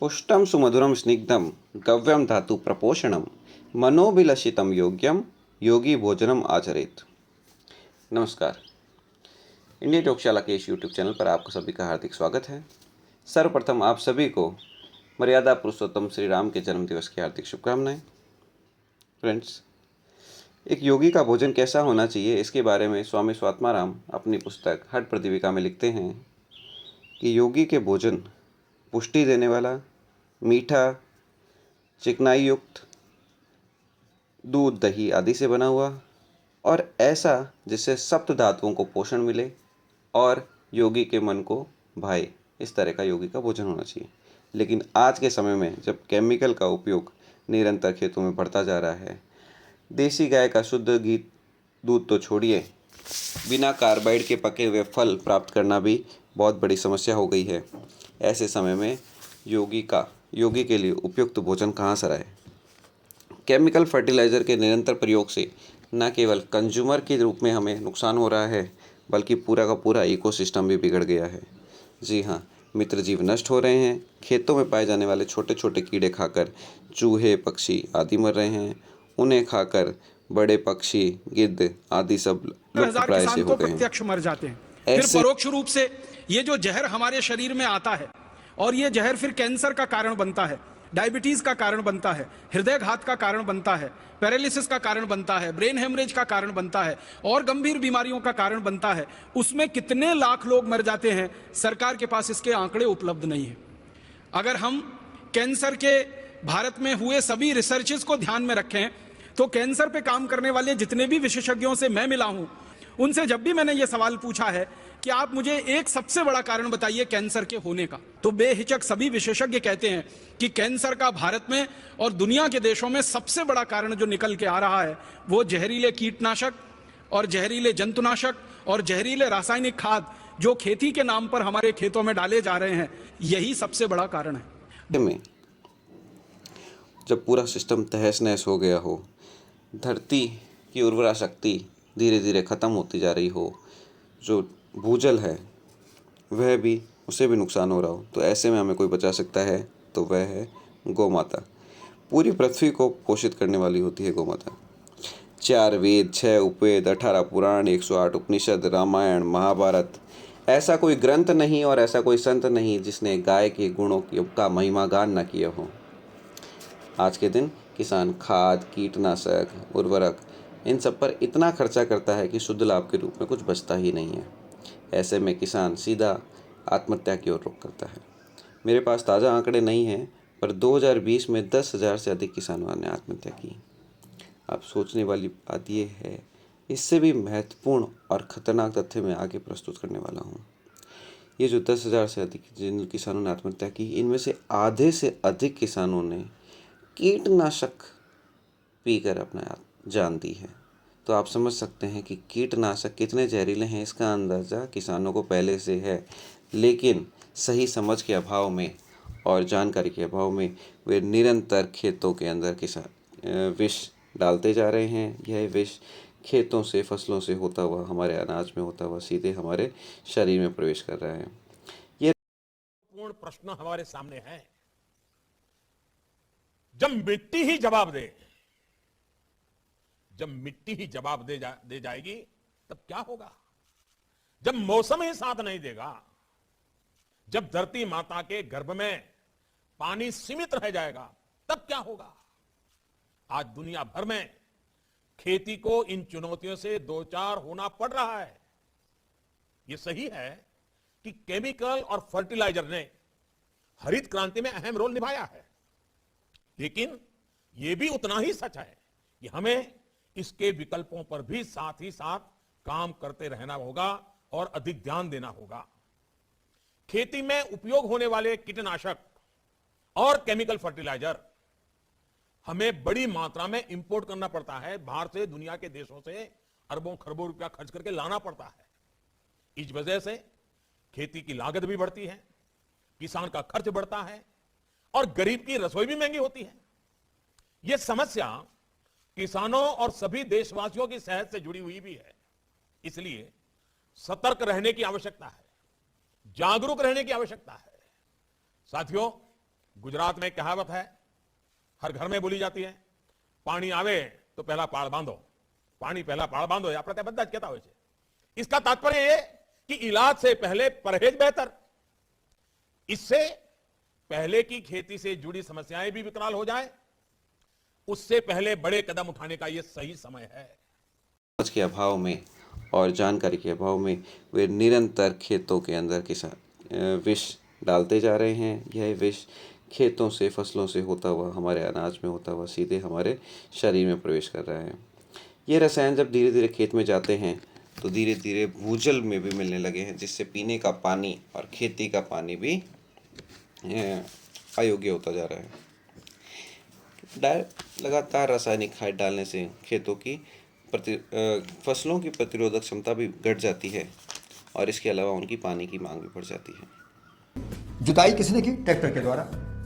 पुष्टं सुमधुरं स्निग्धं गव्यं धातु प्रपोषणं मनोभिलषितं योग्यम योगी भोजनम आचरेत। नमस्कार। इंडियन योगशाला के इस यूट्यूब चैनल पर आपको सभी का हार्दिक स्वागत है। सर्वप्रथम आप सभी को मर्यादा पुरुषोत्तम श्री राम के जन्मदिवस की हार्दिक शुभकामनाएं। फ्रेंड्स, एक योगी का भोजन कैसा होना चाहिए, इसके बारे में स्वामी स्वात्माराम अपनी पुस्तक हठ प्रदीपिका में लिखते हैं कि योगी के भोजन पुष्टि देने वाला, मीठा, चिकनाई युक्त, दूध दही आदि से बना हुआ और ऐसा जिससे सप्त धातुओं को पोषण मिले और योगी के मन को भाए, इस तरह का योगी का भोजन होना चाहिए। लेकिन आज के समय में जब केमिकल का उपयोग निरंतर खेतों में बढ़ता जा रहा है, देसी गाय का शुद्ध घी दूध तो छोड़िए, बिना कार्बाइड के पके हुए फल प्राप्त करना भी बहुत बड़ी समस्या हो गई है। ऐसे समय में योगी के लिए उपयुक्त भोजन कहाँ से रहे। केमिकल फर्टिलाइज़र के निरंतर प्रयोग से न केवल कंज्यूमर के रूप में हमें नुकसान हो रहा है, बल्कि पूरा का पूरा इकोसिस्टम भी बिगड़ गया है। जी हाँ, मित्र जीव नष्ट हो रहे हैं। खेतों में पाए जाने वाले छोटे छोटे कीड़े खाकर चूहे, पक्षी आदि मर रहे हैं। उन्हें खाकर बड़े पक्षी, गिद्ध आदि सब हजार लुप्तप्राय से किसान हो तो गए हैं। प्रत्यक्ष मर जाते हैं। फिर परोक्ष रूप से ये जो जहर हमारे शरीर में आता है और ये जहर फिर कैंसर का कारण बनता है, डायबिटीज का कारण बनता है, हृदय घात का कारण बनता है, पैरालिसिस का कारण बनता है, ब्रेन हेमरेज का कारण बनता है और गंभीर बीमारियों का कारण बनता है। उसमें कितने लाख लोग मर जाते हैं, सरकार के पास इसके आंकड़े उपलब्ध नहीं है। अगर हम कैंसर के भारत में हुए सभी रिसर्चेस को ध्यान में रखें तो कैंसर पे काम करने वाले जितने भी विशेषज्ञों से मैं मिला हूं, उनसे जब भी मैंने ये सवाल पूछा है कि आप मुझे एक सबसे बड़ा कारण बताइए कैंसर के होने का, तो बेहिचक सभी विशेषज्ञ कहते हैं कि कैंसर का भारत में और दुनिया के देशों में सबसे बड़ा कारण जो निकल के आ रहा है वो जहरीले कीटनाशक और जहरीले जंतुनाशक और जहरीले रासायनिक खाद जो खेती के नाम पर हमारे खेतों में डाले जा रहे हैं, यही सबसे बड़ा कारण है। में जब पूरा सिस्टम तहस नहस हो गया हो, धरती की उर्वरा शक्ति धीरे धीरे ख़त्म होती जा रही हो, जो भूजल है वह भी, उसे भी नुकसान हो रहा हो, तो ऐसे में हमें कोई बचा सकता है तो वह है गौ माता। पूरी पृथ्वी को पोषित करने वाली होती है गौ माता। 4 वेद, 6 उपवेद, 18 पुराण, 108 उपनिषद, रामायण, महाभारत, ऐसा कोई ग्रंथ नहीं और ऐसा कोई संत नहीं जिसने गाय के गुणों का महिमा गान न किया हो। आज के दिन किसान खाद, कीटनाशक, उर्वरक, इन सब पर इतना खर्चा करता है कि शुद्ध लाभ के रूप में कुछ बचता ही नहीं है। ऐसे में किसान सीधा आत्महत्या की ओर रुख करता है। मेरे पास ताज़ा आंकड़े नहीं हैं, पर 2020 में 10,000 से अधिक किसानों ने आत्महत्या की। अब सोचने वाली बात यह है, इससे भी महत्वपूर्ण और ख़तरनाक तथ्य मैं आगे प्रस्तुत करने वाला हूँ। ये जो 10,000 से अधिक जिन किसानों ने आत्महत्या की, इनमें से आधे से अधिक किसानों ने कीटनाशक पीकर अपना जान दी है। तो आप समझ सकते हैं कि कीटनाशक कितने जहरीले हैं, इसका अंदाज़ा किसानों को पहले से है। लेकिन सही समझ के अभाव में और जानकारी के अभाव में वे निरंतर खेतों के अंदर विष डालते जा रहे हैं। यह विष खेतों से, फसलों से होता हुआ, हमारे अनाज में होता हुआ सीधे हमारे शरीर में प्रवेश कर रहा है। ये पूर्ण प्रश्न हमारे सामने है। जब मिट्टी ही जवाब दे, जब मिट्टी ही जवाब दे जाएगी तब क्या होगा? जब मौसम ही साथ नहीं देगा, जब धरती माता के गर्भ में पानी सीमित रह जाएगा, तब क्या होगा? आज दुनिया भर में खेती को इन चुनौतियों से दो चार होना पड़ रहा है। यह सही है कि केमिकल और फर्टिलाइजर ने हरित क्रांति में अहम रोल निभाया है, लेकिन यह भी उतना ही सच है कि हमें इसके विकल्पों पर भी साथ ही साथ काम करते रहना होगा और अधिक ध्यान देना होगा। खेती में उपयोग होने वाले कीटनाशक और केमिकल फर्टिलाइजर हमें बड़ी मात्रा में इंपोर्ट करना पड़ता है। बाहर से, दुनिया के देशों से अरबों खरबों रुपया खर्च करके लाना पड़ता है। इस वजह से खेती की लागत भी बढ़ती है, किसान का खर्च बढ़ता है और गरीब की रसोई भी महंगी होती है। यह समस्या किसानों और सभी देशवासियों की सेहत से जुड़ी हुई भी है। इसलिए सतर्क रहने की आवश्यकता है, जागरूक रहने की आवश्यकता है। साथियों, गुजरात में एक कहावत है, हर घर में बोली जाती है, पानी आवे तो पहला पाड़ बांधो, पानी पहला पाड़ बांधो, या આપણે બધા જ કહેતા હોય છે। इसका तात्पर्य ये कि इलाज से पहले परहेज बेहतर। इससे पहले की खेती से जुड़ी समस्याएं भी विकराल हो जाए, उससे पहले बड़े कदम उठाने का यह सही समय है। समझ के अभाव में और जानकारी के अभाव में वे निरंतर खेतों के अंदर विष डालते जा रहे हैं। यह विष खेतों से, फसलों से होता हुआ, हमारे अनाज में होता हुआ सीधे हमारे शरीर में प्रवेश कर रहा है। ये रसायन जब धीरे धीरे खेत में जाते हैं तो धीरे धीरे भूजल में भी मिलने लगे हैं, जिससे पीने का पानी और खेती का पानी भी अयोग्य होता जा रहा है। लगातार रासायनिक खाद डालने से खेतों की फसलों की प्रतिरोधक क्षमता भी घट जाती है और इसके अलावा उनकी पानी की मांग भी बढ़ जाती है। जुताई किसने की? ट्रैक्टर के द्वारा।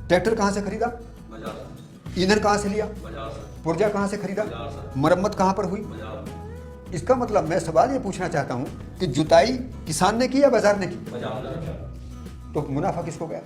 ट्रैक्टर कहाँ से खरीदा? ईंधन कहाँ से लिया? पुर्जा कहाँ से खरीदा? मरम्मत कहाँ पर हुई? इसका मतलब मैं सवाल ये पूछना चाहता हूँ कि जुताई किसान ने की या बाजार ने की? तो मुनाफा किसको गया?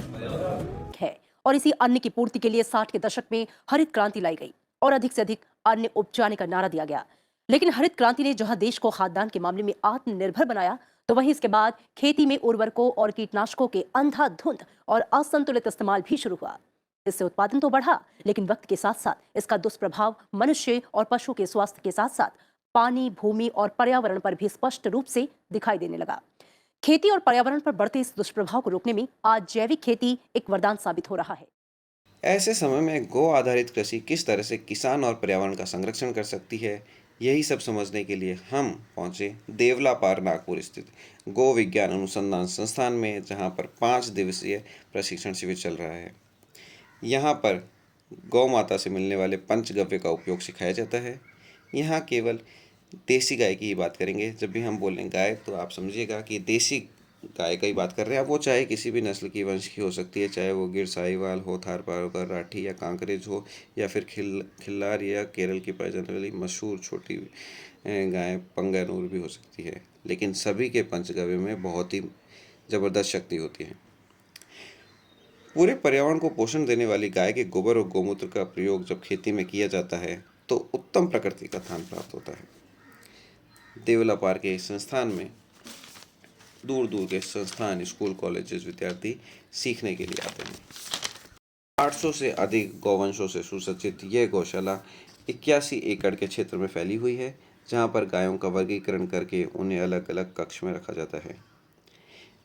है और इसी अन्न की पूर्ति के लिए 60 के दशक में हरित क्रांति लाई गई और अधिक से अधिक अन्न उपजाने का नारा दिया गया। लेकिन हरित क्रांति ने जहां देश को खाद्यान्न के मामले में आत्मनिर्भर बनाया, तो वहीं इसके बाद खेती में उर्वरकों और कीटनाशकों के अंधाधुंध और असंतुलित इस्तेमाल भी शुरू हुआ। इससे उत्पादन तो बढ़ा, लेकिन वक्त के साथ साथ इसका दुष्प्रभाव मनुष्य और पशु के स्वास्थ्य के साथ साथ पानी, भूमि और पर्यावरण पर भी स्पष्ट रूप से दिखाई देने लगा। खेती और पर्यावरण पर बढ़ते इस दुष्प्रभाव को रोकने में आज जैविक खेती एक वरदान साबित हो रहा है। ऐसे समय में गौ आधारित कृषि किस तरह से किसान और पर्यावरण का संरक्षण कर सकती है, यही सब समझने के लिए हम पहुंचे देवलापार नागपुर स्थित गौ विज्ञान अनुसंधान संस्थान में, जहां पर 5 दिवसीय प्रशिक्षण शिविर चल रहा है। यहां पर गौ माता से मिलने वाले पंचगव्य का उपयोग सिखाया जाता है। यहाँ केवल देसी गाय की ही बात करेंगे। जब भी हम बोलें गाय तो आप समझिएगा कि देसी गाय का ही बात कर रहे हैं। अब वो चाहे किसी भी नस्ल की, वंश की हो सकती है, चाहे वो गिर साहिवाल हो, थारपारकर, राठी या कांकरेज हो, या फिर खिल्लार या केरल की प्रजनन वाली मशहूर छोटी गाय पंगानूर भी हो सकती है। लेकिन सभी के पंचगव्य में बहुत ही ज़बरदस्त शक्ति होती है। पूरे पर्यावरण को पोषण देने वाली गाय के गोबर और गौमूत्र का प्रयोग जब खेती में किया जाता है तो उत्तम प्रकृति का स्थान प्राप्त होता है। देवलापार के संस्थान में दूर दूर के संस्थान, स्कूल, कॉलेजेस, विद्यार्थी सीखने के लिए आते हैं। 800 से अधिक गौवंशों से सुसज्जित यह गौशाला 81 एकड़ के क्षेत्र में फैली हुई है, जहां पर गायों का वर्गीकरण करके उन्हें अलग अलग कक्ष में रखा जाता है।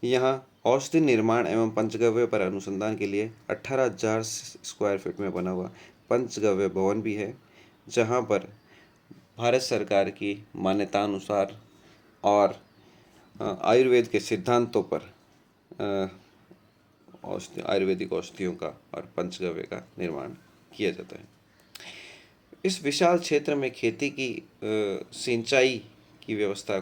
यहाँ औषधि निर्माण एवं पंचगव्य पर अनुसंधान के लिए 18,000 स्क्वायर फीट में बना हुआ पंचगव्य भवन भी है, जहाँ पर भारत सरकार की मान्यता अनुसार और आयुर्वेद के सिद्धांतों पर आयुर्वेदिक औषधियों का और पंचगव्य का निर्माण किया जाता है। इस विशाल क्षेत्र में खेती की सिंचाई की व्यवस्था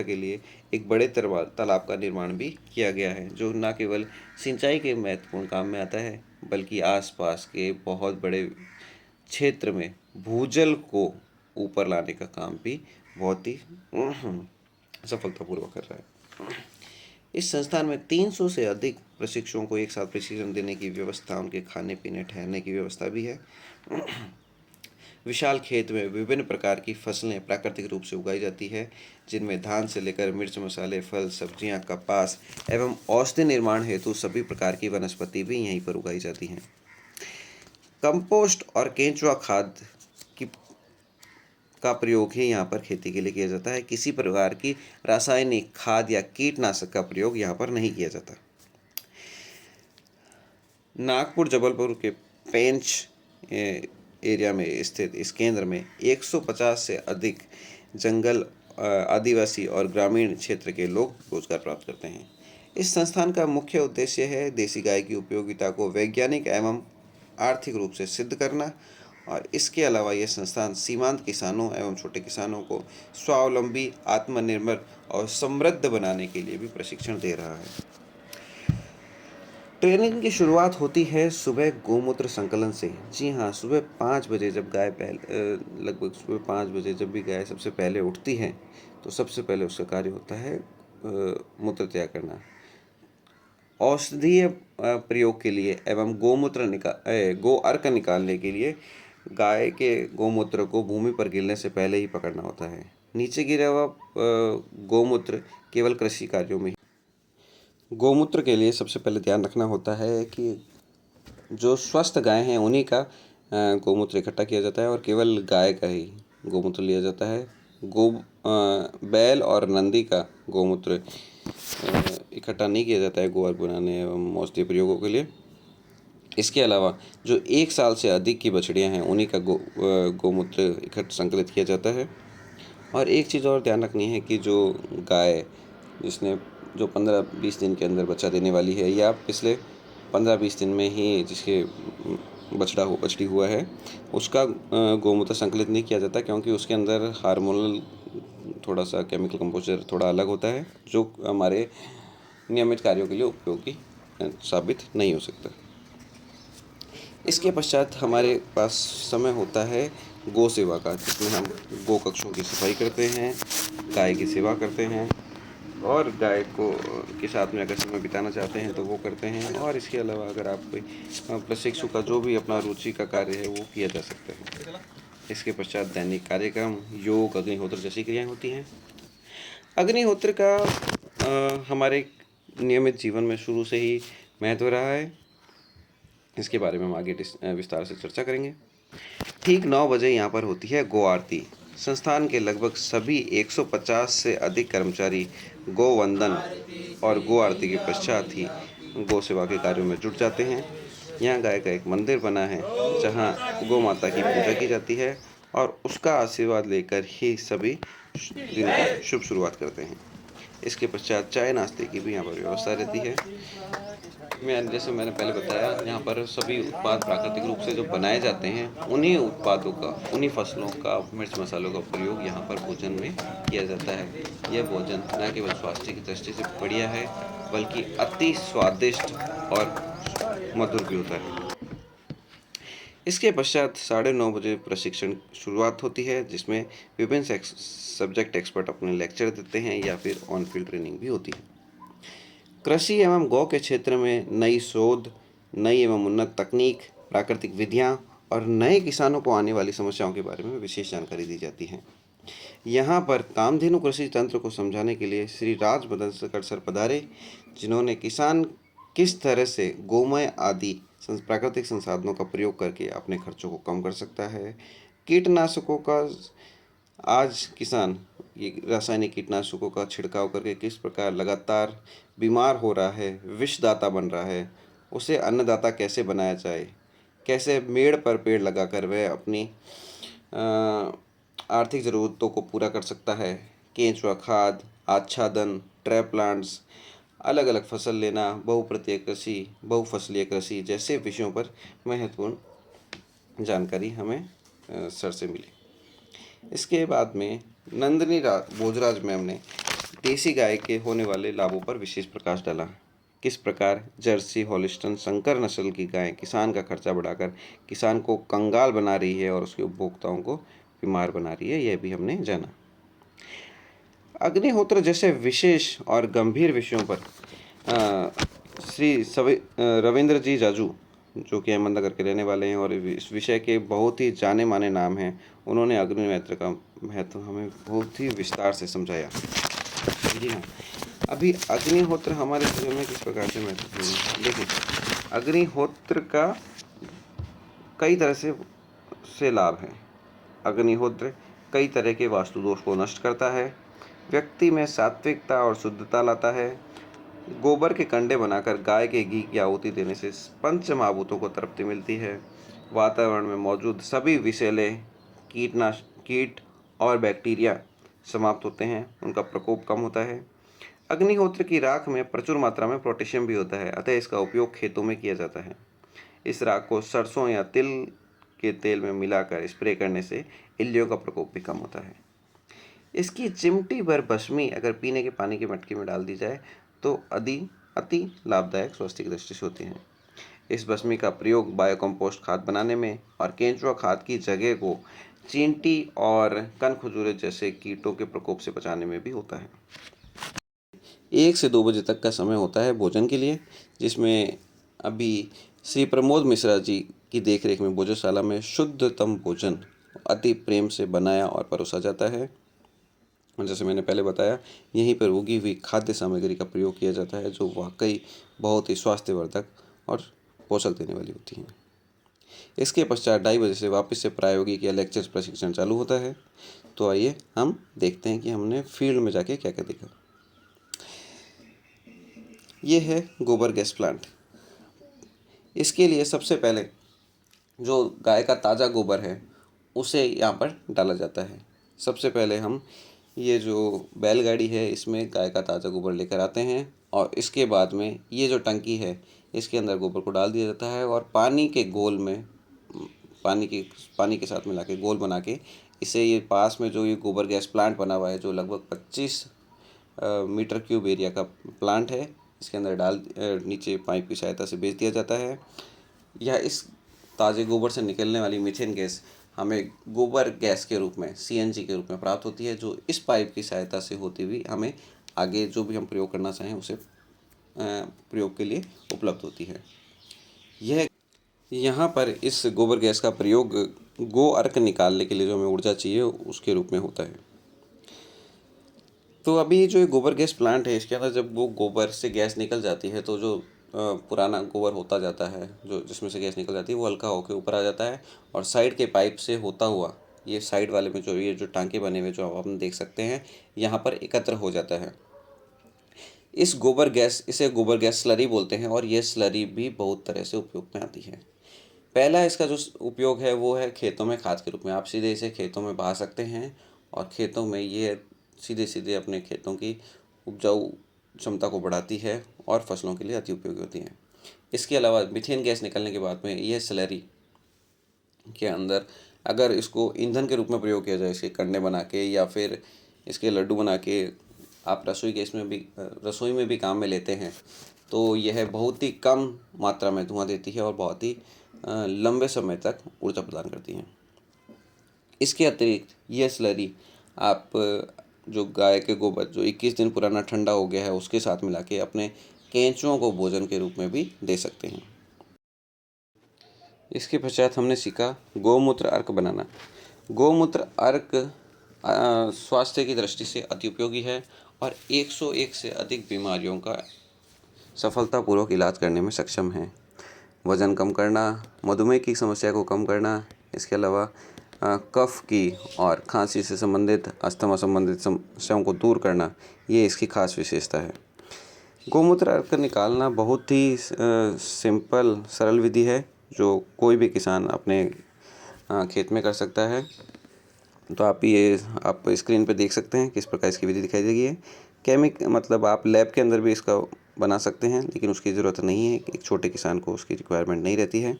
के लिए एक बड़े तालाब का निर्माण भी किया गया है, जो न केवल सिंचाई के महत्वपूर्ण काम में आता है, बल्कि आसपास के बहुत बड़े क्षेत्र में भूजल को ऊपर लाने का काम भी बहुत ही सफलतापूर्वक कर रहा है। इस संस्थान में 300 से अधिक प्रशिक्षुओं को एक साथ प्रशिक्षण देने की व्यवस्था, उनके खाने पीने ठहरने की व्यवस्था भी है। विशाल खेत में विभिन्न प्रकार की फसलें प्राकृतिक रूप से उगाई जाती है, जिनमें धान से लेकर मिर्च, मसाले, फल, सब्जियां, कपास एवं औषधि निर्माण हेतु सभी प्रकार की वनस्पति भी यहीं पर उगाई जाती हैं। कंपोस्ट और केंचुआ खाद का प्रयोग ही यहाँ पर खेती के लिए किया जाता है। किसी प्रकार की रासायनिक खाद या कीटनाशक का प्रयोग यहाँ पर नहीं किया जाता। नागपुर जबलपुर के पेंच एरिया में स्थित इस केंद्र में 150 से अधिक जंगल, आदिवासी और ग्रामीण क्षेत्र के लोग रोजगार प्राप्त करते हैं। इस संस्थान का मुख्य उद्देश्य है देसी गाय की उपयोगिता को वैज्ञानिक एवं आर्थिक रूप से सिद्ध करना, और इसके अलावा यह संस्थान सीमांत किसानों एवं छोटे किसानों को स्वावलंबी, आत्मनिर्भर और समृद्ध बनाने के लिए भी प्रशिक्षण दे रहा है। ट्रेनिंग की शुरुआत होती है सुबह गोमूत्र संकलन से। जी हाँ, सुबह 5 बजे जब लगभग सुबह 5 बजे जब भी गाय सबसे पहले उठती है तो सबसे पहले उसका कार्य होता है मूत्र त्याग करना। औषधीय प्रयोग के लिए एवं गो अर्क निकालने के लिए गाय के गोमूत्र को भूमि पर गिरने से पहले ही पकड़ना होता है। नीचे गिरा हुआ गोमूत्र केवल कृषि कार्यों में। गोमूत्र के लिए सबसे पहले ध्यान रखना होता है कि जो स्वस्थ गाय हैं उन्हीं का गोमूत्र इकट्ठा किया जाता है और केवल गाय का ही गोमूत्र लिया जाता है। बैल और नंदी का गोमूत्र इकट्ठा नहीं किया जाता है गोबर बनाने एवं औषधीय प्रयोगों के लिए। इसके अलावा जो 1 साल से अधिक की बछड़ियां हैं उन्हीं का गोमूत्र इकट्ठा संकलित किया जाता है। और एक चीज़ और ध्यान रखनी है कि जो गाय जिसने जो 15-20 दिन के अंदर बच्चा देने वाली है या पिछले 15-20 दिन में ही जिसके बछड़ी हुआ है, उसका गोमूत्र संकलित नहीं किया जाता, क्योंकि उसके अंदर हार्मोनल थोड़ा सा केमिकल कंपोजर थोड़ा अलग होता है, जो हमारे नियमित कार्यों के लिए उपयोगी साबित नहीं हो सकता। इसके पश्चात हमारे पास समय होता है गौ सेवा का, जिसमें हम गौ कक्षों की सफाई करते हैं, गाय की सेवा करते हैं और गाय को के साथ में अगर समय बिताना चाहते हैं तो वो करते हैं। और इसके अलावा अगर आप कोई प्रशिक्षु का जो भी अपना रुचि का कार्य है वो किया जा सकता है। इसके पश्चात दैनिक कार्यक्रम, योग, अग्निहोत्र जैसी क्रियाएं होती हैं। अग्निहोत्र का हमारे नियमित जीवन में शुरू से ही महत्व रहा है। इसके बारे में हम आगे विस्तार से चर्चा करेंगे। ठीक 9 बजे यहाँ पर होती है गौ आरती। संस्थान के लगभग सभी 150 से अधिक कर्मचारी गोवंदन और गो आरती के पश्चात ही गौ सेवा के कार्यों में जुट जाते हैं। यहाँ गाय का एक मंदिर बना है जहाँ गौ माता की पूजा की जाती है और उसका आशीर्वाद लेकर ही सभी दिन की शुभ शुरुआत करते हैं। इसके पश्चात चाय नाश्ते की भी यहाँ पर व्यवस्था रहती है। जैसे मैंने पहले बताया, यहाँ पर सभी उत्पाद प्राकृतिक रूप से जो बनाए जाते हैं उन्हीं उत्पादों का, उन्हीं फसलों का, मिर्च मसालों का प्रयोग यहाँ पर भोजन में किया जाता है। यह भोजन न केवल स्वास्थ्य की दृष्टि से बढ़िया है बल्कि अति स्वादिष्ट और मधुर भी होता है। इसके पश्चात 9:30 बजे प्रशिक्षण शुरुआत होती है, जिसमें विभिन्न सब्जेक्ट एक्सपर्ट अपने लेक्चर देते हैं या फिर ऑन फील्ड ट्रेनिंग भी होती है। कृषि एवं गौ के क्षेत्र में नई शोध, नई एवं उन्नत तकनीक, प्राकृतिक विधियां और नए किसानों को आने वाली समस्याओं के बारे में विशेष जानकारी दी जाती है। यहाँ पर कामधेनु कृषि तंत्र को समझाने के लिए श्री राजबदन सर पधारे, जिन्होंने किसान किस तरह से गोमय आदि प्राकृतिक संसाधनों का प्रयोग करके अपने खर्चों को कम कर सकता है। कीटनाशकों का आज किसान ये रासायनिक कीटनाशकों का छिड़काव करके किस प्रकार लगातार बीमार हो रहा है, विषदाता बन रहा है, उसे अन्नदाता कैसे बनाया जाए, कैसे मेड़ पर पेड़ लगाकर वह अपनी आर्थिक ज़रूरतों को पूरा कर सकता है। केंचुआ खाद, आच्छादन, ट्रैप प्लांट्स, अलग अलग फसल लेना, बहुप्रतीय कृषि, बहुफसलीय कृषि जैसे विषयों पर महत्वपूर्ण जानकारी हमें सर से मिली। इसके बाद में नंदिनी भोजराज मैम ने देसी गाय के होने वाले लाभों पर विशेष प्रकाश डाला। किस प्रकार जर्सी, हॉलिस्टन, संकर नस्ल की गाय किसान का खर्चा बढ़ाकर किसान को कंगाल बना रही है और उसके उपभोक्ताओं को बीमार बना रही है, यह भी हमने जाना। अग्निहोत्र जैसे विशेष और गंभीर विषयों पर श्री रविंद्र जी जाजू, जो कि अहमदनगर के रहने वाले हैं और इस विषय के बहुत ही जाने माने नाम हैं, उन्होंने अग्निहोत्र का महत्व हमें बहुत ही विस्तार से समझाया। जी हाँ, अभी अग्निहोत्र हमारे जीवन में किस प्रकार से महत्वपूर्ण है, देखिए अग्निहोत्र का कई तरह से लाभ है। अग्निहोत्र कई तरह के वास्तु दोष को नष्ट करता है, व्यक्ति में सात्विकता और शुद्धता लाता है। गोबर के कंडे बनाकर गाय के घी की आहुति देने से पंच महाभूतों को तृप्ति मिलती है। वातावरण में मौजूद सभी विषैले कीट और बैक्टीरिया समाप्त होते हैं, उनका प्रकोप कम होता है। अग्निहोत्र की राख में प्रचुर मात्रा में पोटेशियम भी होता है, अतः इसका उपयोग खेतों में किया जाता है। इस राख को सरसों या तिल के तेल में मिलाकर स्प्रे करने से इल्लियों का प्रकोप भी कम होता है। इसकी चिमटी भर भस्मी अगर पीने के पानी की मटकी में डाल दी जाए तो अति लाभदायक स्वास्थ्य की दृष्टि से होती हैं। इस भस्मी का प्रयोग बायोकम्पोस्ट खाद बनाने में और केंचुआ खाद की जगह को चींटी और कनखजूरे जैसे कीटों के प्रकोप से बचाने में भी होता है। 1 से 2 बजे तक का समय होता है भोजन के लिए, जिसमें अभी श्री प्रमोद मिश्रा जी की देखरेख में भोजनशाला में शुद्धतम भोजन अति प्रेम से बनाया और परोसा जाता है। और जैसे मैंने पहले बताया, यहीं पर उगी हुई खाद्य सामग्री का प्रयोग किया जाता है, जो वाकई बहुत ही स्वास्थ्यवर्धक और पोषण देने वाली होती हैं। इसके पश्चात 2:30 बजे से वापस से प्रायोगिक या लेक्चर प्रशिक्षण चालू होता है। तो आइए हम देखते हैं कि हमने फील्ड में जाके क्या क्या देखा। ये है गोबर गैस प्लांट। इसके लिए सबसे पहले जो गाय का ताज़ा गोबर है उसे यहाँ पर डाला जाता है। सबसे पहले हम ये जो बैलगाड़ी है इसमें गाय का ताज़ा गोबर लेकर आते हैं और इसके बाद में ये जो टंकी है इसके अंदर गोबर को डाल दिया जाता है और पानी के गोल में पानी के साथ मिला के गोल बना के इसे ये पास में जो ये गोबर गैस प्लांट बना हुआ है, जो लगभग 25 मीटर क्यूब एरिया का प्लांट है, इसके अंदर नीचे पाइप की सहायता से भेज दिया जाता है। यह इस ताज़े गोबर से निकलने वाली मीथेन गैस हमें गोबर गैस के रूप में CNG के रूप में प्राप्त होती है, जो इस पाइप की सहायता से होती हुई हमें आगे जो भी हम प्रयोग करना चाहें उसे प्रयोग के लिए उपलब्ध होती है। यहाँ पर इस गोबर गैस का प्रयोग गो अर्क निकालने के लिए जो हमें ऊर्जा चाहिए उसके रूप में होता है। तो अभी जो ये गोबर गैस प्लांट है इसके अंदर जब वो गोबर से गैस निकल जाती है तो जो पुराना गोबर होता जाता है, जो जिसमें से गैस निकल जाती है, वो हल्का होकर ऊपर आ जाता है और साइड के पाइप से होता हुआ ये साइड वाले में जो टांके बने हुए जो आप देख सकते हैं यहाँ पर एकत्र हो जाता है। इसे गोबर गैस स्लरी बोलते हैं और ये स्लरी भी बहुत तरह से उपयोग में आती है। पहला इसका जो उपयोग है वो है खेतों में खाद के रूप में। आप सीधे इसे खेतों में बहा सकते हैं और खेतों में ये सीधे अपने खेतों की उपजाऊ क्षमता को बढ़ाती है और फसलों के लिए अति उपयोगी होती है। इसके अलावा मीथेन गैस निकलने के बाद में यह स्लरी के अंदर अगर इसको ईंधन के रूप में प्रयोग किया जाए, इसके कंडे बना के या फिर इसके लड्डू बना के आप रसोई में भी काम में लेते हैं, तो यह बहुत ही कम मात्रा में धुआं देती है और बहुत ही लंबे समय तक ऊर्जा प्रदान करती हैं। इसके अतिरिक्त यह स्लरी आप जो गाय के गोबर जो 21 दिन पुराना ठंडा हो गया है उसके साथ मिला के अपने केंचुओं को भोजन के रूप में भी दे सकते हैं। इसके पश्चात हमने सीखा गौमूत्र अर्क बनाना। गौमूत्र अर्क स्वास्थ्य की दृष्टि से अति उपयोगी है और 101 से अधिक बीमारियों का सफलतापूर्वक इलाज करने में सक्षम है। वज़न कम करना, मधुमेह की समस्या को कम करना, इसके अलावा कफ की और खांसी से संबंधित, अस्थमा संबंधित समस्याओं को दूर करना, ये इसकी खास विशेषता है। गौमूत्र अर्क निकालना बहुत ही सिंपल सरल विधि है जो कोई भी किसान अपने खेत में कर सकता है। तो आप स्क्रीन पे देख सकते हैं किस प्रकार इसकी विधि दिखाई देगी है। मतलब आप लैब के अंदर भी इसका बना सकते हैं, लेकिन उसकी ज़रूरत नहीं है। एक छोटे किसान को उसकी रिक्वायरमेंट नहीं रहती है।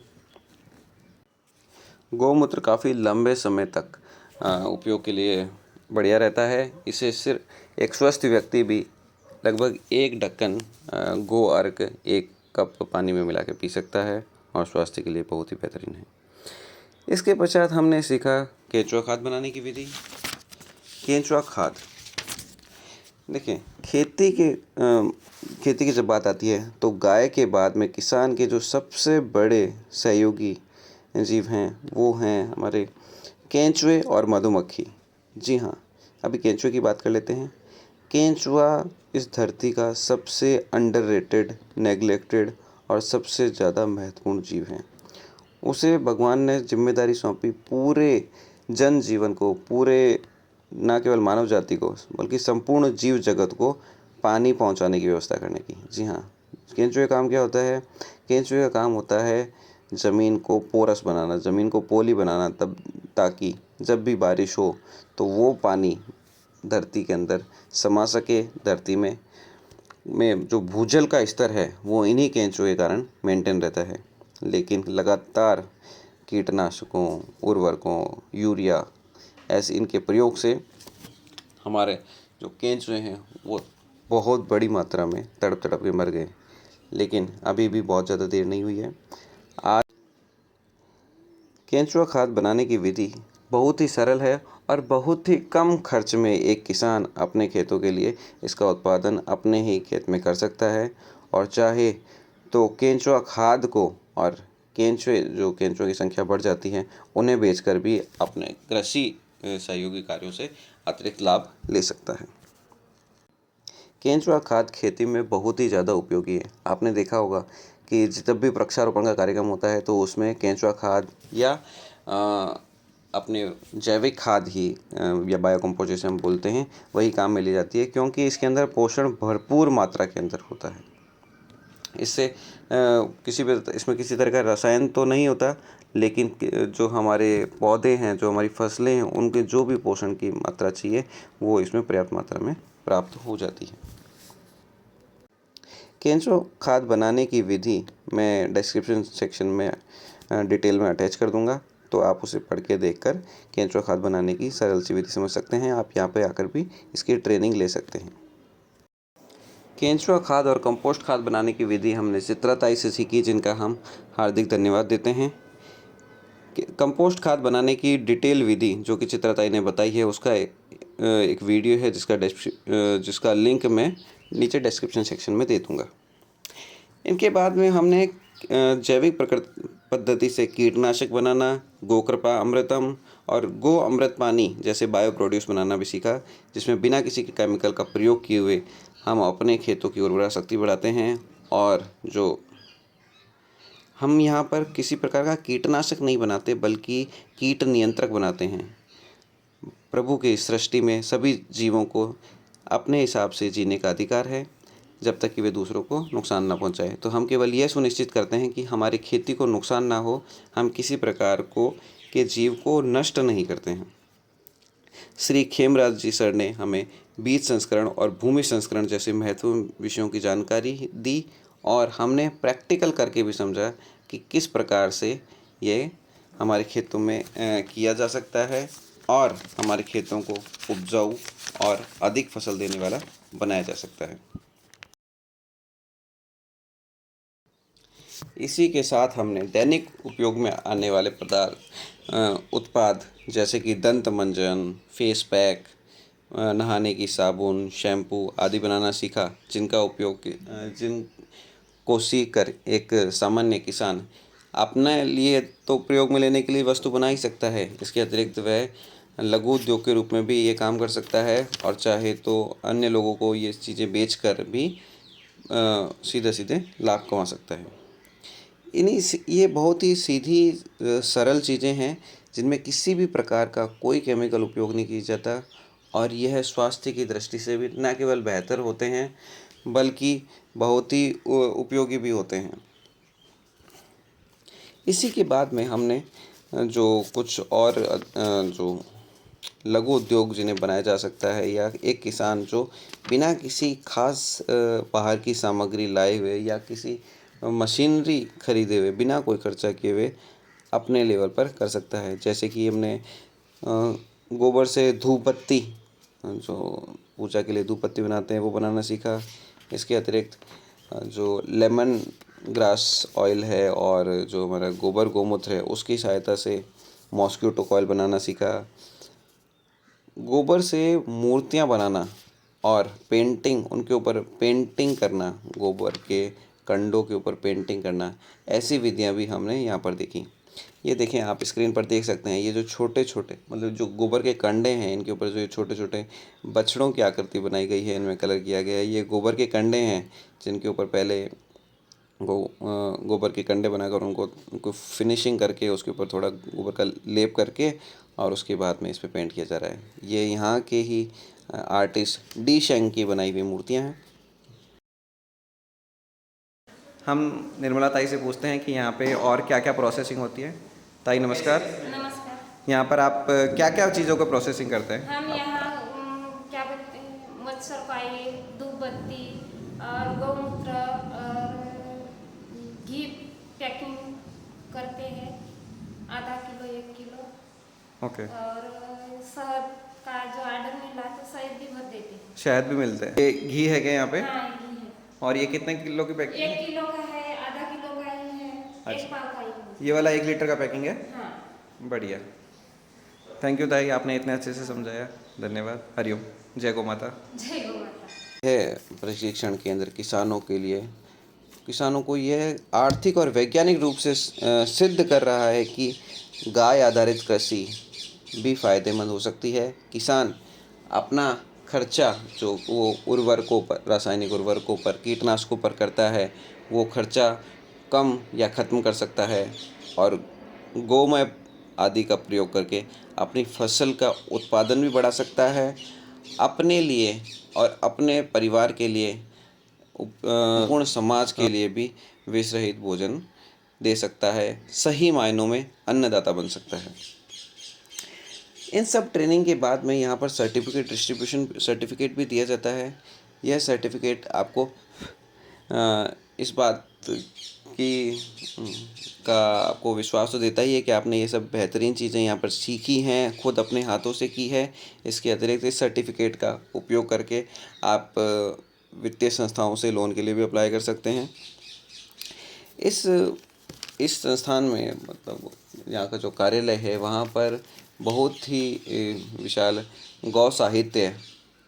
गौमूत्र काफ़ी लंबे समय तक उपयोग के लिए बढ़िया रहता है। इसे सिर्फ एक स्वस्थ व्यक्ति भी लगभग 1 ढक्कन गो अर्क 1 कप पानी में मिला के पी सकता है और स्वास्थ्य के लिए बहुत ही बेहतरीन है। इसके पश्चात हमने सीखा केंचुआ खाद बनाने की विधि। केंचुआ खाद, देखिए खेती की जब बात आती है तो गाय के बाद में किसान के जो सबसे बड़े सहयोगी जीव हैं वो हैं हमारे केंचुए और मधुमक्खी। जी हाँ, अभी केंचुए की बात कर लेते हैं। केंचुआ इस धरती का सबसे अंडररेटेड, नेग्लेक्टेड और सबसे ज़्यादा महत्वपूर्ण जीव है। उसे भगवान ने जिम्मेदारी सौंपी पूरे जनजीवन को, पूरे न केवल मानव जाति को बल्कि संपूर्ण जीव जगत को पानी पहुंचाने की व्यवस्था करने की। जी हाँ, केंचुए का काम क्या होता है? केंचुए का काम होता है ज़मीन को पोरस बनाना, ज़मीन को पोली बनाना, ताकि जब भी बारिश हो तो वो पानी धरती के अंदर समा सके। धरती में जो भूजल का स्तर है वो इन्हीं केंचुए के कारण मेंटेन रहता है। लेकिन लगातार कीटनाशकों, उर्वरकों, यूरिया ऐसे इनके प्रयोग से हमारे जो केंचुए हैं वो बहुत बड़ी मात्रा में तड़प के मर गए। लेकिन अभी भी बहुत ज़्यादा देर नहीं हुई है। आज केंचुआ खाद बनाने की विधि बहुत ही सरल है और बहुत ही कम खर्च में एक किसान अपने खेतों के लिए इसका उत्पादन अपने ही खेत में कर सकता है। और चाहे तो केंचुआ खाद को और केंचुए की संख्या बढ़ जाती है उन्हें बेचकर भी अपने कृषि सहयोगी कार्यों से अतिरिक्त लाभ ले सकता है। केंचुआ खाद खेती में बहुत ही ज़्यादा उपयोगी है। आपने देखा होगा कि जब भी वृक्षारोपण का कार्यक्रम होता है तो उसमें केंचुआ खाद या अपने जैविक खाद ही या बायो कंपोस्ट जिसे हम बोलते हैं वही काम में ली जाती है, क्योंकि इसके अंदर पोषण भरपूर मात्रा के अंदर होता है। इससे इसमें किसी तरह का रसायन तो नहीं होता, लेकिन जो हमारे पौधे हैं, जो हमारी फसलें हैं, उनके जो भी पोषण की मात्रा चाहिए वो इसमें पर्याप्त मात्रा में प्राप्त हो जाती है। केंचुआ खाद बनाने की विधि मैं डिस्क्रिप्शन सेक्शन में डिटेल में अटैच कर दूंगा, तो आप उसे पढ़ के देखकर केंचुआ खाद बनाने की सरल सी विधि समझ सकते हैं। आप यहाँ पे आकर भी इसकी ट्रेनिंग ले सकते हैं। केंचुआ खाद और कंपोस्ट खाद बनाने की विधि हमने चित्रताई से सीखी, जिनका हम हार्दिक धन्यवाद देते हैं। कंपोस्ट खाद बनाने की डिटेल विधि जो कि चित्रताई ने बताई है, उसका एक वीडियो है जिसका लिंक मैं नीचे डिस्क्रिप्शन सेक्शन में दे दूँगा। इनके बाद में हमने जैविक पद्धति से कीटनाशक बनाना, गोकृपा अमृतम और गो अमृत पानी जैसे बायो प्रोड्यूस बनाना भी सीखा, जिसमें बिना किसी केमिकल का प्रयोग किए हुए हम अपने खेतों की उर्वरा शक्ति बढ़ाते हैं। और जो हम यहाँ पर किसी प्रकार का कीटनाशक नहीं बनाते बल्कि कीट नियंत्रक बनाते हैं। प्रभु की सृष्टि में सभी जीवों को अपने हिसाब से जीने का अधिकार है, जब तक कि वे दूसरों को नुकसान ना पहुंचाए। तो हम केवल यह सुनिश्चित करते हैं कि हमारी खेती को नुकसान ना हो, हम किसी प्रकार के जीव को नष्ट नहीं करते हैं। श्री खेमराज जी सर ने हमें बीज संस्करण और भूमि संस्करण जैसे महत्वपूर्ण विषयों की जानकारी दी और हमने प्रैक्टिकल करके भी समझा कि किस प्रकार से ये हमारे खेतों में किया जा सकता है और हमारे खेतों को उपजाऊ और अधिक फसल देने वाला बनाया जा सकता है। इसी के साथ हमने दैनिक उपयोग में आने वाले उत्पाद जैसे कि दंत मंजन, फेस पैक, नहाने की साबुन, शैम्पू आदि बनाना सीखा, जिनको सीखकर एक सामान्य किसान अपने लिए तो प्रयोग में लेने के लिए वस्तु बना ही सकता है। इसके अतिरिक्त वह लघु उद्योग के रूप में भी ये काम कर सकता है और चाहे तो अन्य लोगों को ये चीज़ें बेचकर भी सीधे लाभ कमा सकता है। ये बहुत ही सीधी सरल चीज़ें हैं जिनमें किसी भी प्रकार का कोई केमिकल उपयोग नहीं किया जाता और यह स्वास्थ्य की दृष्टि से भी न केवल बेहतर होते हैं बल्कि बहुत ही उपयोगी भी होते हैं। इसी के बाद में हमने जो कुछ और जो लघु उद्योग जिन्हें बनाया जा सकता है या एक किसान जो बिना किसी खास बाहर की सामग्री लाए हुए या किसी मशीनरी खरीदे हुए बिना कोई खर्चा किए हुए अपने लेवल पर कर सकता है। जैसे कि हमने गोबर से धूप बत्ती, जो पूजा के लिए धूप बत्ती बनाते हैं, वो बनाना सीखा। इसके अतिरिक्त जो लेमन ग्रास ऑयल है और जो हमारा गोबर गोमूत्र है उसकी सहायता से मॉस्क्यूटो कॉइल बनाना सीखा। गोबर से मूर्तियाँ बनाना और उनके ऊपर पेंटिंग करना, गोबर के कंडों के ऊपर पेंटिंग करना, ऐसी विधियाँ भी हमने यहाँ पर देखी। ये देखें, आप स्क्रीन पर देख सकते हैं, ये जो छोटे छोटे मतलब जो गोबर के कंडे हैं, इनके ऊपर जो छोटे छोटे बछड़ों की आकृति बनाई गई है, इनमें कलर किया गया है। ये गोबर के कंडे हैं जिनके ऊपर पहले गोबर के कंडे बनाकर उनको फिनिशिंग करके उसके ऊपर थोड़ा गोबर का लेप करके और उसके बाद में इस पर पेंट किया जा रहा है। ये यहाँ के ही आर्टिस्ट डी शेंग की बनाई हुई मूर्तियाँ हैं। हम निर्मला ताई से पूछते हैं कि यहाँ पे और क्या क्या प्रोसेसिंग होती है। ताई नमस्कार। नमस्कार। यहाँ पर आप क्या क्या चीज़ों का प्रोसेसिंग करते हैं? हम यहाँ क्या बोलते हैं, मच्छर पाई, धूप बत्ती और गौमूत्र और घी पैकिंग करते हैं, आधा किलो 1 किलो। ओके। और शहद का जो ऑर्डर मिला तो शहद भी भर देते हैं। शहद भी मिलता है। ये घी है क्या यहाँ पे? हाँ, घी है। और ये कितने किलो की पैकिंग? 1 किलो का है, आधा किलो का ही है, अच्छा। 1 पाव का ही है। ये वाला 1 लीटर का पैकिंग है? हाँ। बढ़िया, थैंक यू ताई, आपने इतने अच्छे से समझाया, धन्यवाद। हरिओम, जय गौ माता। जय गौ माता। है प्रशिक्षण केंद्र किसानों के लिए, किसानों को यह आर्थिक और वैज्ञानिक रूप से सिद्ध कर रहा है कि गाय आधारित कृषि भी फायदेमंद हो सकती है। किसान अपना खर्चा जो वो उर्वरकों पर, रासायनिक उर्वरकों पर, कीटनाशकों पर करता है, वो खर्चा कम या ख़त्म कर सकता है और गोमय आदि का प्रयोग करके अपनी फसल का उत्पादन भी बढ़ा सकता है, अपने लिए और अपने परिवार के लिए, पूर्ण समाज के लिए भी विष रहित भोजन दे सकता है, सही मायनों में अन्नदाता बन सकता है। इन सब ट्रेनिंग के बाद में यहाँ पर सर्टिफिकेट डिस्ट्रीब्यूशन सर्टिफिकेट भी दिया जाता है। यह सर्टिफिकेट आपको इस बात की का आपको विश्वास तो देता ही है कि आपने ये सब बेहतरीन चीज़ें यहाँ पर सीखी हैं, खुद अपने हाथों से की है। इसके अतिरिक्त इस सर्टिफिकेट का उपयोग करके आप वित्तीय संस्थाओं से लोन के लिए भी अप्लाई कर सकते हैं। इस संस्थान में मतलब यहाँ का जो कार्यालय है वहाँ पर बहुत ही विशाल गौ साहित्य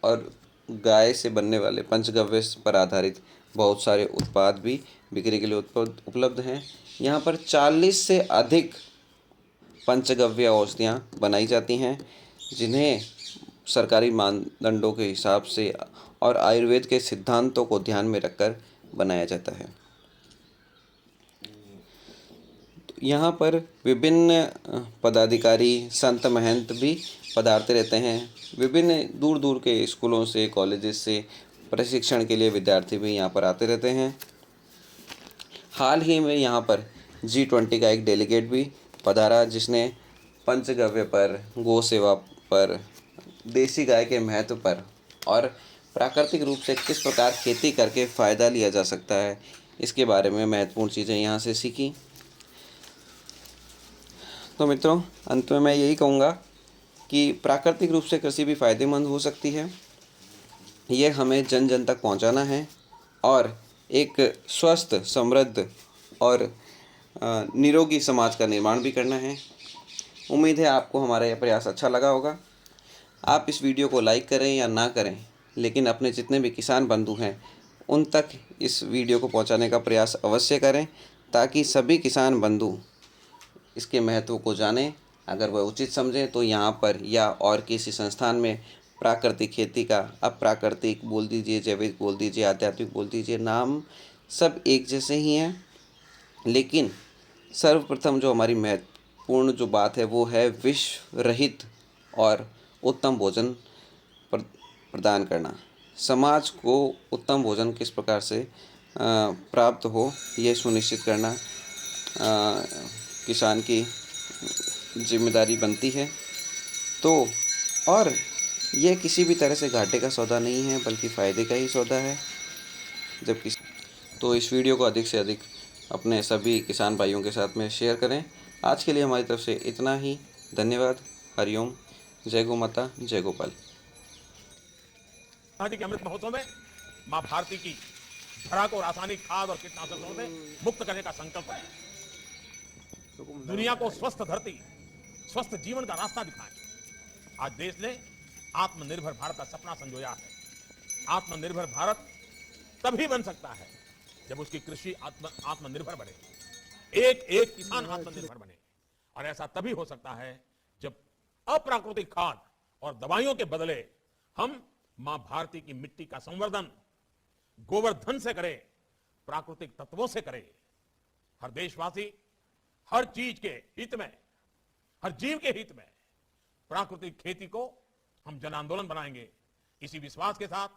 और गाय से बनने वाले पंचगव्य पर आधारित बहुत सारे उत्पाद भी बिक्री के लिए उपलब्ध हैं। यहाँ पर 40 से अधिक पंचगव्य औषधियाँ बनाई जाती हैं, जिन्हें सरकारी मानदंडों के हिसाब से और आयुर्वेद के सिद्धांतों को ध्यान में रखकर बनाया जाता है। यहाँ पर विभिन्न पदाधिकारी, संत महंत भी पधारते रहते हैं। विभिन्न दूर दूर के स्कूलों से, कॉलेजेस से प्रशिक्षण के लिए विद्यार्थी भी यहाँ पर आते रहते हैं। हाल ही में यहाँ पर G20 का एक डेलीगेट भी पधारा, जिसने पंचगव्य पर, गौ सेवा पर, देसी गाय के महत्व पर और प्राकृतिक रूप से किस प्रकार खेती करके फ़ायदा लिया जा सकता है, इसके बारे में महत्वपूर्ण चीज़ें यहाँ से सीखी। तो मित्रों, अंत में मैं यही कहूँगा कि प्राकृतिक रूप से कृषि भी फ़ायदेमंद हो सकती है। ये हमें जन जन तक पहुँचाना है और एक स्वस्थ, समृद्ध और निरोगी समाज का निर्माण भी करना है। उम्मीद है आपको हमारा यह प्रयास अच्छा लगा होगा। आप इस वीडियो को लाइक करें या ना करें, लेकिन अपने जितने भी किसान बंधु हैं उन तक इस वीडियो को पहुंचाने का प्रयास अवश्य करें, ताकि सभी किसान बंधु इसके महत्व को जानें। अगर वह उचित समझें तो यहाँ पर या और किसी संस्थान में प्राकृतिक खेती का, अप्राकृतिक बोल दीजिए, जैविक बोल दीजिए, आध्यात्मिक बोल दीजिए, नाम सब एक जैसे ही हैं, लेकिन सर्वप्रथम जो हमारी महत्वपूर्ण जो बात है वो है विष रहित और उत्तम भोजन प्रदान करना। समाज को उत्तम भोजन किस प्रकार से प्राप्त हो, ये सुनिश्चित करना किसान की जिम्मेदारी बनती है। तो और यह किसी भी तरह से घाटे का सौदा नहीं है, बल्कि फ़ायदे का ही सौदा है। तो इस वीडियो को अधिक से अधिक अपने सभी किसान भाइयों के साथ में शेयर करें। आज के लिए हमारी तरफ से इतना ही। धन्यवाद। हरिओम, जय गौ माता, जय गोपाल। आजादी के अमृत महोत्सव में मां भारती की धरा को रासायनिक खाद और कीटनाशकों से मुक्त करने का संकल्प है। दुनिया को स्वस्थ धरती, स्वस्थ जीवन का रास्ता दिखाएं। आज देश ने आत्मनिर्भर भारत का सपना संजोया है। आत्मनिर्भर भारत तभी बन सकता है जब उसकी कृषि आत्मनिर्भर बने, एक एक किसान आत्मनिर्भर बने। और ऐसा तभी हो सकता है जब अप्राकृतिक खाद और दवाइयों के बदले हम मां भारती की मिट्टी का संवर्धन गोवर्धन से करें, प्राकृतिक तत्वों से करें। हर देशवासी हर चीज के हित में, हर जीव के हित में प्राकृतिक खेती को हम जन आंदोलन बनाएंगे। इसी विश्वास के साथ